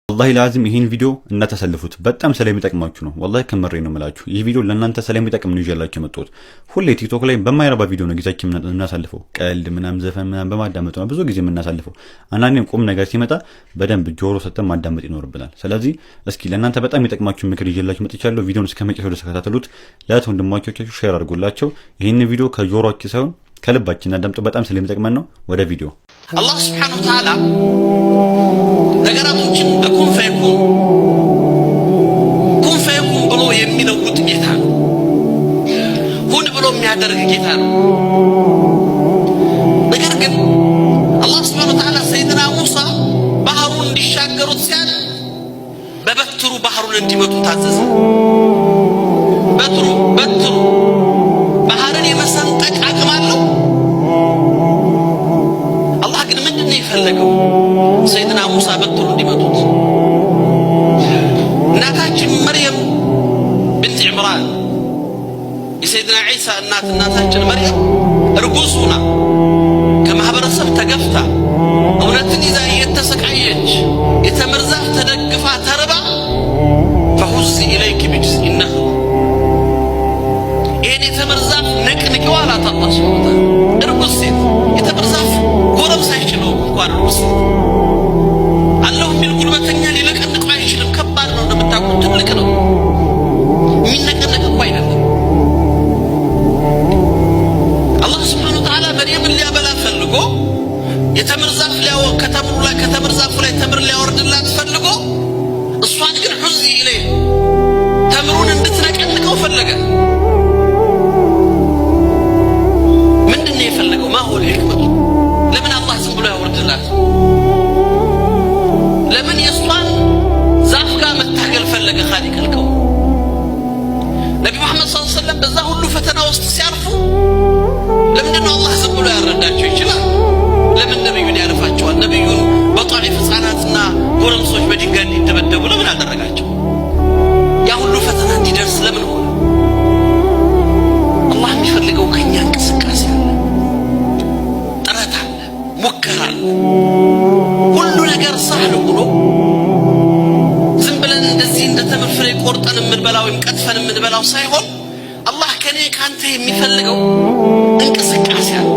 والله لازم ይሄን ቪዲዮ እናተሰልፉት በጣም ስለሚጠቅማችሁ ነው والله ከመሬ ነው የምላችሁ ይሄ ቪዲዮ ለእናንተ ስለሚጠቅም ነው ይዤላችሁ መጥቶት ሁሌ ቲክቶክ ላይ በማይረባ ቪዲዮ ነው ጊዜያችን እናሳልፈው ቀልድ ምናም ዘፈን ምናም በማዳመጥ ነው ብዙ ጊዜ እናሳልፈው አንዳንዴም ቁም ነገር ሲመጣ በደንብ ጆሮ ሰተን ማዳመጥ ይኖርብናል ስለዚህ እስኪ ለእናንተ በጣም ይጠቅማችሁ ምክር ይዤላችሁ መጥቻለሁ ቪዲዮውን እስከመጨረሻው ድረስ ተከታተሉት ለእህት ወንድሞቻችሁ ሼር አድርጉላቸው ይሄን ቪዲዮ ከጆሮአችሁ ሳይሆን ከልባችን አዳምጡ በጣም ስለሚጠቅመን ነው ወደ ቪዲዮ አላህ Subhanahu Wa Ta'ala ነገራቶችን በኩን ፈየኩን ብሎ የሚለውጥ ጌታ ነው ሁን ብሎ የሚያደርግ ጌታ ነው ነገር ግን አላህ Subhanahu Wa Ta'ala ሰይድና ሙሳ ባህሩን እንዲሻገሩት ሲያል በበትሩ ባህሩን እንዲመቱ ታዘዘ በትሩ ባህርን የመሰንጠቅ አቅም አለው አላህ ግን ምንድነው የፈለገው ሰይድና ሙሳ በትሩ እንዲመቱት እናታችን መርየም بنت عمران የሰይድና ዒሳ እናታችን መርየም እርጉዙና ከማህበረሰብ ተገፍታ እውነትን ይዛ እየተሰቃየች የተመርዛፍ ተደግፋ ተርባ فهزي إليك بجزء النخل ይሄን የተመርዛፍ ንቅንቂው አላት አላህ Subhanahu እርጉዝ ሴት የተመርዛፍ ጎረምሳ አይችለው እንኳን እርጉዝ አላህ ቢል ጉልበተኛ ሊለቀንቀው አይችልም ከባድ ነው እንደምታውቁት ትልቅ ነው የሚነቀነቅ እኮ አይደለም አላህ Subhanahu Wa Ta'ala መርየምን ሊያበላ ፈልጎ የተመርዛፍ ከተመርዛፉ ላይ ተምር ሊያወርድላት ፈልጎ እሷን ግን ሁዚ ኢለይ ተምሩን እንድትነቀንቀው ፈለገ ምንድነው የፈለገው ማሆል ህክመቱ ለምን አላህ ዝም ብሎ ያወርድላት ለምን የሷን ዛፍ ጋር መታገል ፈለገ ኻሊቅ ልከው ነብዩ መሐመድ ሰለላሁ ዐለይሂ ወሰለም በዛ ሁሉ ፈተና ውስጥ ሲያርፉ ለምንድነው አላህ ዝም ብሎ ያረዳቸው ይችላል ለምን ነብዩን ያርፋቸዋል ነብዩን በጧኢፍ ህፃናትና ጎረምሶች በድንጋይ እንዲደበደቡ ለምን አደረጋቸው ያ ሁሉ ፈተና እንዲደርስ ለምን ሆነ አላህ የሚፈልገው ከኛ እንቅስቃሴ አለ ጥረት አለ ሙከራ አለ ሁሉ ነገር ሳህል ሆኖ ዝም ብለን እንደዚህ እንደተምር ፍሬ ቆርጠን የምንበላው ቀጥፈን የምንበላው ሳይሆን አላህ ከኔ ካንተ የሚፈልገው እንቅስቃሴ አለ